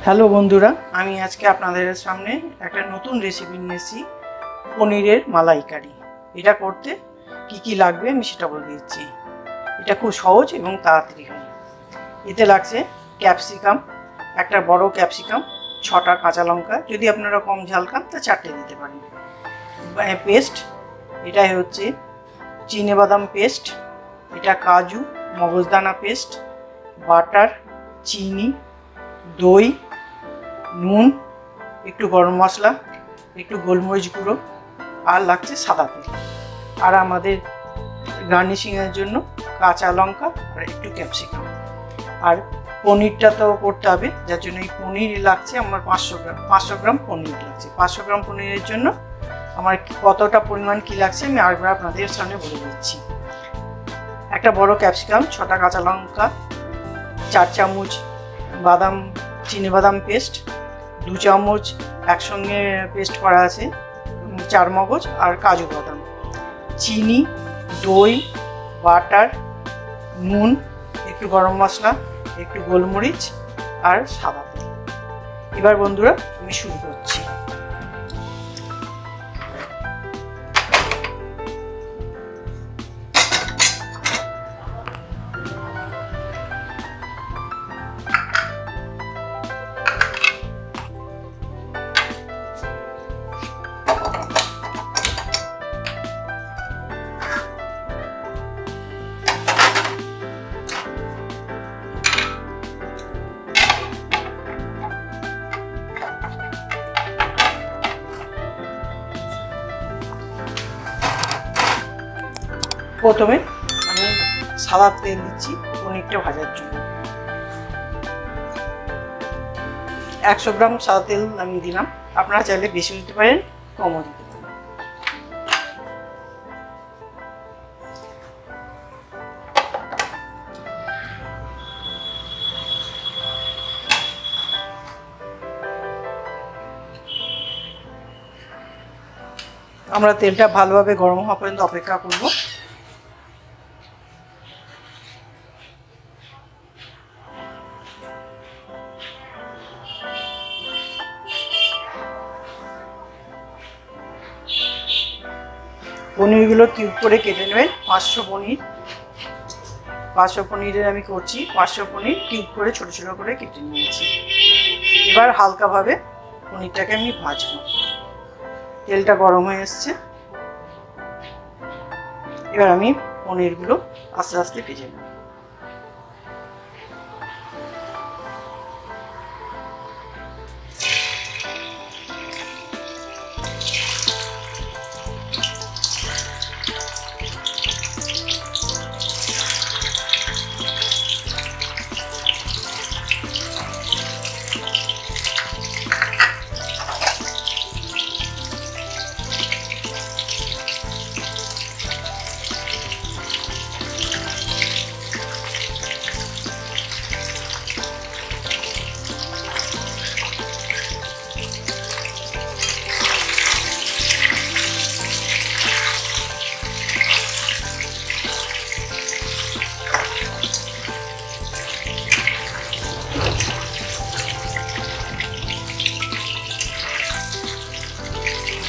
Hello বন্ধুরা, আমি আজকে আপনাদের সামনে একটা নতুন রেসিপি নিয়েছি, পনিরের মালাইকারি। এটা করতে কি লাগবে আমি সেটা বলে দিচ্ছি। এটা খুব সহজ এবং তাড়াতাড়ি হয়। এতে লাগছে ক্যাপসিকাম, একটা বড় ক্যাপসিকাম, 6টা কাঁচা লঙ্কা, যদি আপনারা কম ঝাল খান তা 4টে দিতে পারেন। পেস্ট, এটাই হচ্ছে চিনে বাদাম পেস্ট, এটা কাজু মগজ দানা পেস্ট, বাটার, চিনি, দই, নুন, একটু গরম মশলা, একটু গোলমরিচ গুঁড়ো, আর লাগছে সাদা তেল। আর আমাদের গার্নিশিংয়ের জন্য কাঁচা লঙ্কা আর একটু ক্যাপসিকাম। আর পনিরটা তো করতে হবে, যার জন্য এই পনির লাগছে আমার 500 গ্রাম পনির লাগছে। 500 গ্রাম পনিরের জন্য আমার কতটা পরিমাণ কি লাগছে আমি আরেকবার আপনাদের সামনে বলে দিচ্ছি। একটা বড় ক্যাপসিকাম, 6টা কাঁচা লঙ্কা, 4 চামচ বাদাম চিনি বাদাম পেস্ট, 2 চামচ একসঙ্গে পেস্ট করা আছে 4 মগজ আর কাজু বাদাম, চিনি, দই, বাটার, নুন, একটু গরম মশলা, একটু গোলমরিচ আর সাদা তেল। এবার বন্ধুরা আমি শুরু করছি। প্রথমে আমি সাদা তেল দিচ্ছি পনিরটা ভাজার জন্য। 100 গ্রাম সাদা তেল আমি দিলাম, আপনারা চাইলে বেশি দিতে পারেন, কমও দিতে পারেন। আমরা তেলটা ভালোভাবে গরম হওয়া পর্যন্ত অপেক্ষা করব। পনিরগুলো কিউব করে কেটে নেবেন। 500 পনিরের আমি করছি। 500 পনির কিউব করে ছোট ছোট করে কেটে নিয়েছি। এবার হালকাভাবে পনিরটাকে আমি ভাজবো। তেলটা গরম হয়ে এসছে, এবার আমি পনিরগুলো আস্তে আস্তে ভেজে নেব।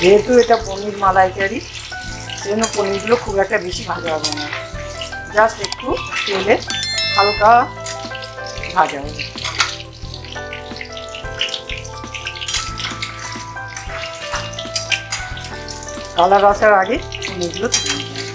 যেহেতু এটা পনির মালাইকারি, সেজন্য পনিরগুলো খুব একটা বেশি ভাজা হবে না, জাস্ট একটু তেলে হালকা ভাজা হবে। কালার আসার আগে পনিরগুলো তুলে নিতে হবে।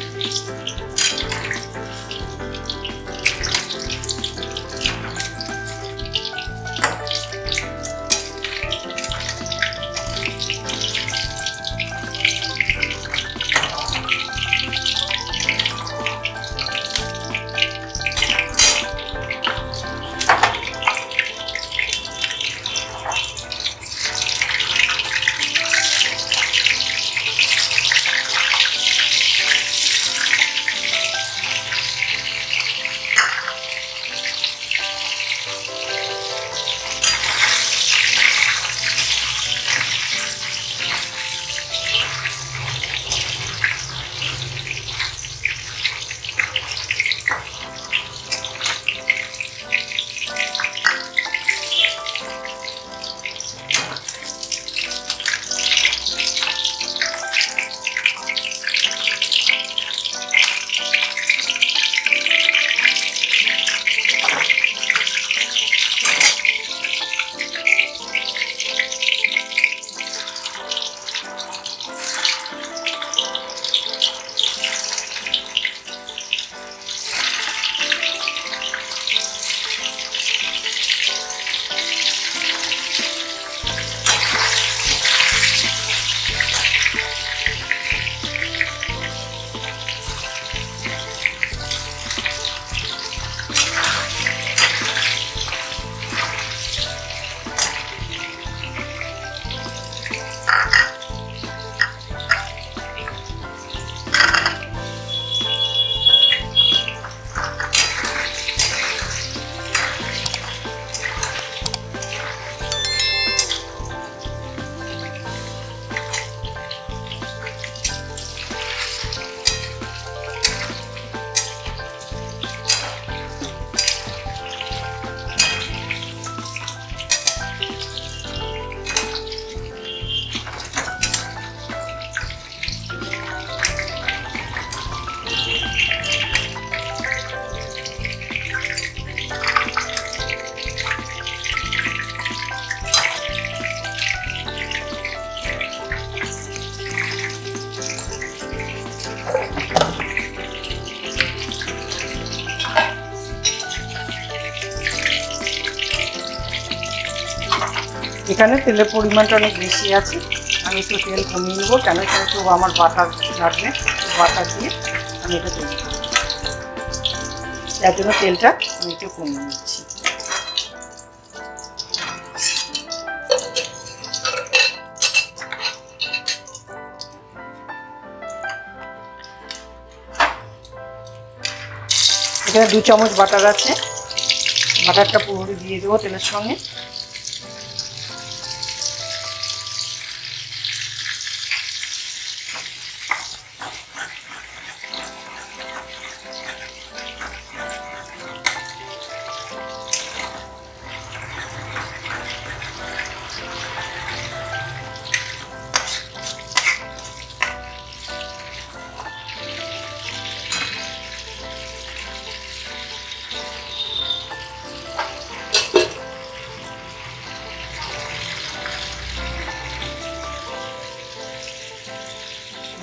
এখানে তেলের পরিমাণটা অনেক বেশি আছে, আমি একটু তেল কমিয়ে নেবো, কেন এখানে তো আমার বাটার লাগবে, বাটার দিয়ে আমি এটা তৈরি করব, তার জন্য তেলটা আমি একটু কমিয়ে নিচ্ছি। এখানে 2 চামচ বাটার আছে, বাটারটা পুরোপুরি দিয়ে দেবো তেলের সঙ্গে।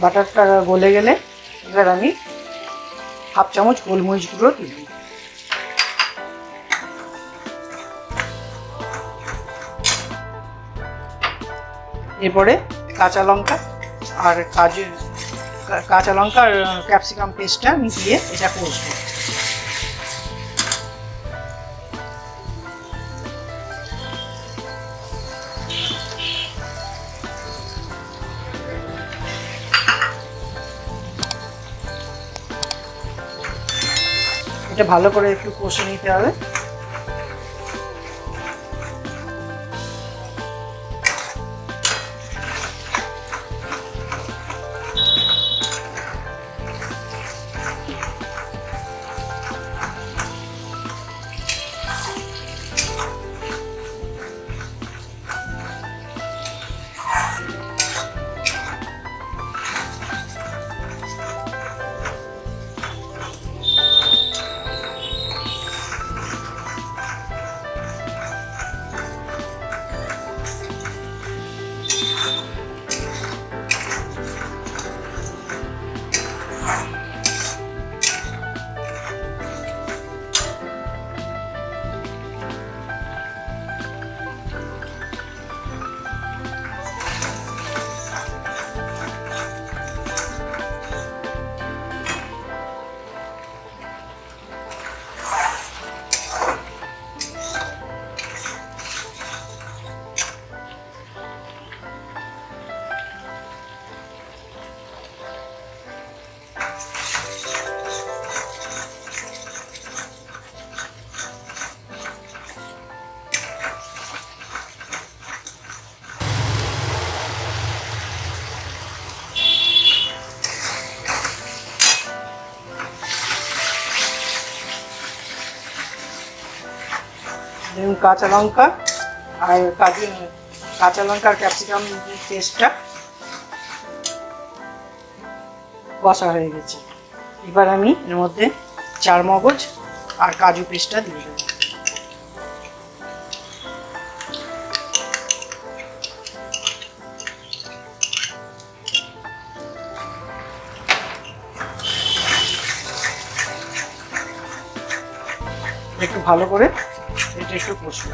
বাটারটা গলে গেলে এবার আমি 1/2 চামচ গোলমরিচ গুঁড়ো দিই। এরপরে কাঁচা লঙ্কা আর কাঁচা লঙ্কা আর ক্যাপসিকাম পেস্টটা আমি দিয়ে এটা কষবো। এটা ভালো করে একটু কষে নিতে হবে। দেখুন কাঁচা লঙ্কা আর কাঁচা লঙ্কা আর ক্যাপসিকাম পেস্টটা কষা হয়ে গেছে। এবার আমি এর মধ্যে চারমগজ আর কাজু পেস্টটা দিয়ে দেবো। একটু ভালো করে এটা একটু কষবো।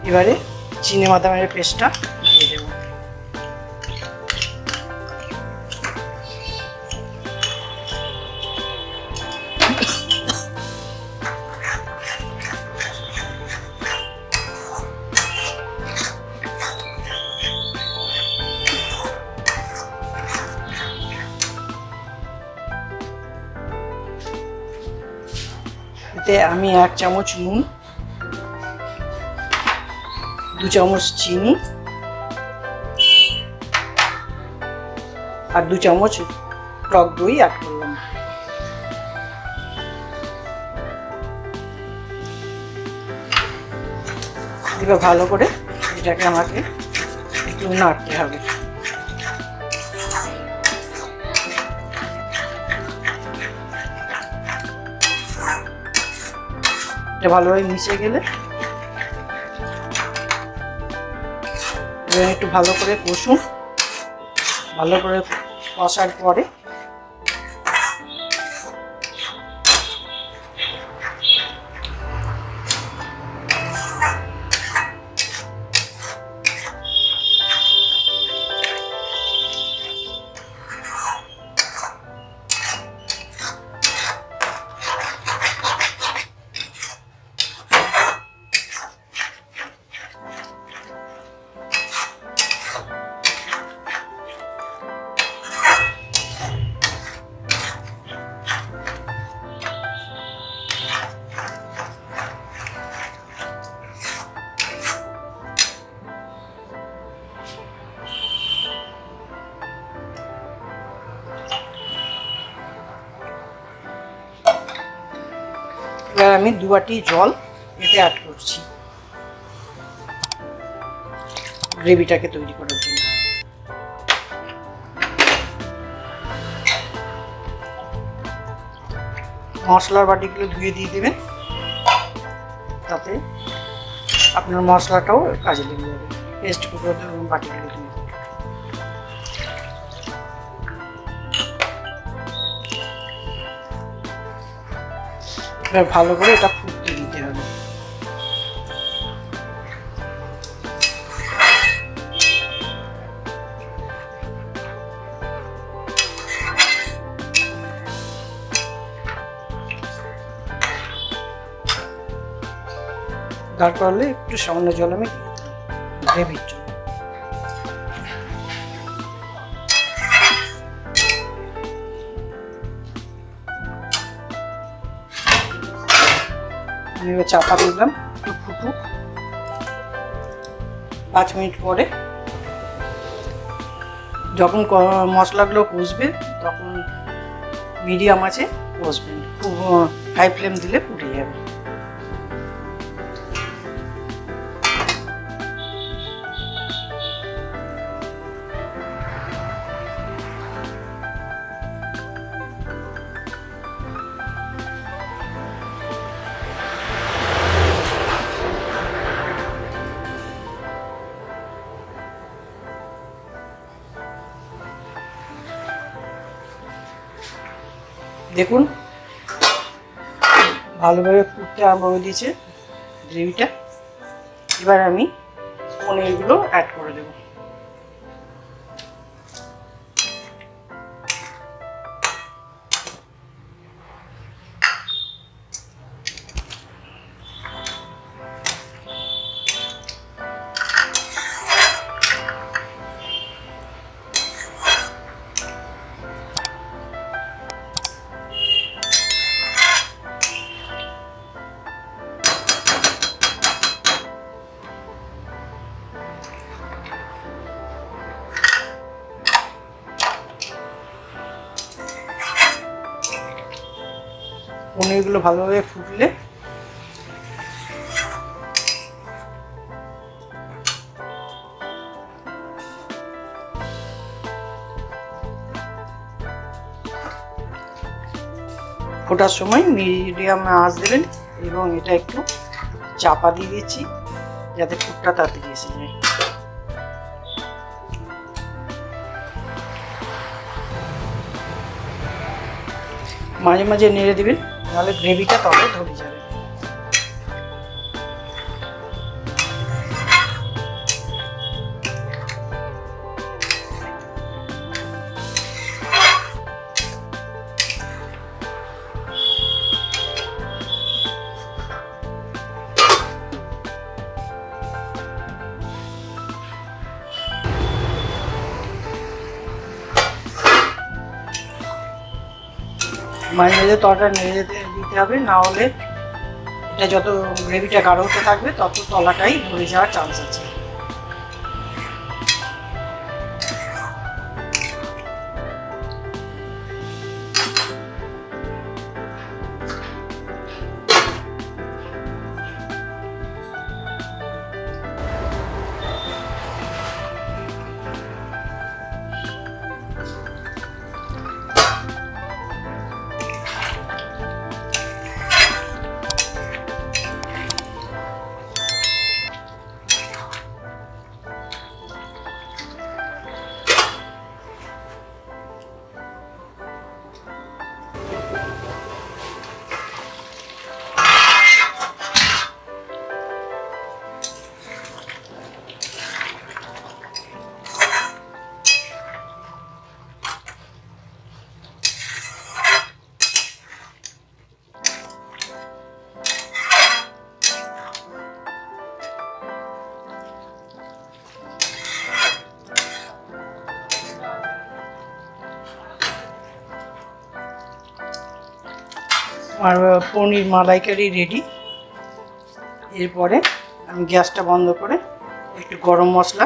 এবারে চিনি বাদামের পেস্টটা দিয়ে দেবো। এতে আমি 1 চামচ নুন, 2 চামচ চিনি আর 2 চামচ টক দই অ্যাড করলাম। এবার ভালো করে এটাকে আমাকে একটু নাড়তে হবে। এটা ভালোভাবে মিশে গেলে এবার একটু ভালো করে কষুন। ভালো করে কষার পরে এবার আমি 2 বাটি জল এতে অ্যাড করছি গ্রেভিটাকে তৈরি করার জন্য। মশলার বাটিগুলো ধুয়ে দিয়ে দেবেন, তাতে আপনার মশলাটাও কাজে লেগে যাবে। পেস্ট করে বাটিগুলো ধুয়ে এবার ভালো করে এটা ফুটতে দিতে হবে। দরকার হলে একটু সামান্য জল আমি দিয়ে দিলাম গ্রেভির জন্য। এবার চাপা দিলাম, একটু ফুটুক। 5 মিনিট পরে যখন মশলাগুলো কষবে তখন মিডিয়াম আছে কষবেন, খুব হাই ফ্লেম দিলে পুড়ে যাবে। দেখুন ভালোভাবে ফুটতে আরম্ভ হয়ে দিয়েছে গ্রেভিটা। এবার আমি পনিরগুলো অ্যাড করে দেব। পনিরগুলো ভালোভাবে ফুটলে ফোটার সময় মিডিয়াম আঁচ দেবেন এবং এটা একটু চাপা দিয়ে দিচ্ছি যাতে ফুটটা তাড়াতাড়ি এসে যায়। মাঝে মাঝে নেড়ে দিবেন, নাহলে গ্রেভিটা তলে ধরে যাবে। মাঝে মাঝে তলাটা নেড়ে দিতে হবে, না হলে এটা যত গ্রেভিটা গাঢ় হতে থাকবে তত তলাটাই ধরে যাওয়ার চান্স আছে। আমার পনির মালাইকারি রেডি। এরপরে আমি গ্যাসটা বন্ধ করে একটু গরম মশলা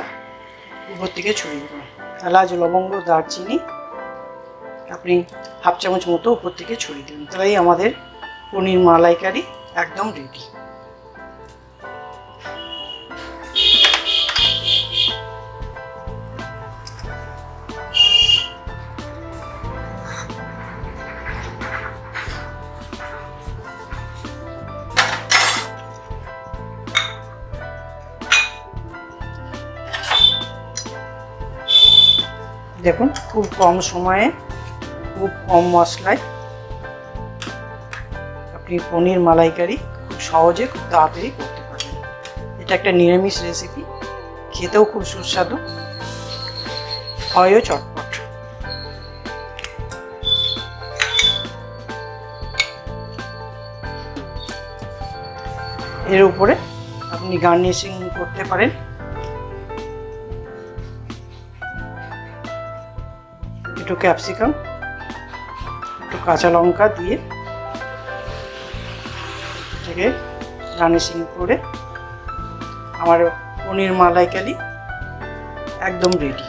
উপর থেকে ছড়িয়ে দেবো। এলাচ, লবঙ্গ, দারচিনি আপনি হাফ চামচ মতো উপর থেকে ছড়িয়ে দেবেন, তাহলেই আমাদের পনির মালাইকারি একদম রেডি। দেখুন, খুব কম সময়ে, খুব কম মশলায় আপনি পনির মালাইকারি খুব সহজে, খুব তাড়াতাড়ি করতে পারবেন। এটা একটা নিরামিষ রেসিপি, খেতেও খুব সুস্বাদু, হয়ও চটপট। এর উপরে আপনি গার্নিশিং করতে পারেন একটু ক্যাপসিকাম, একটু কাঁচা লঙ্কা দিয়ে এটাকে গার্নিশিং করে আমার পনির মালাইকারি একদম রেডি।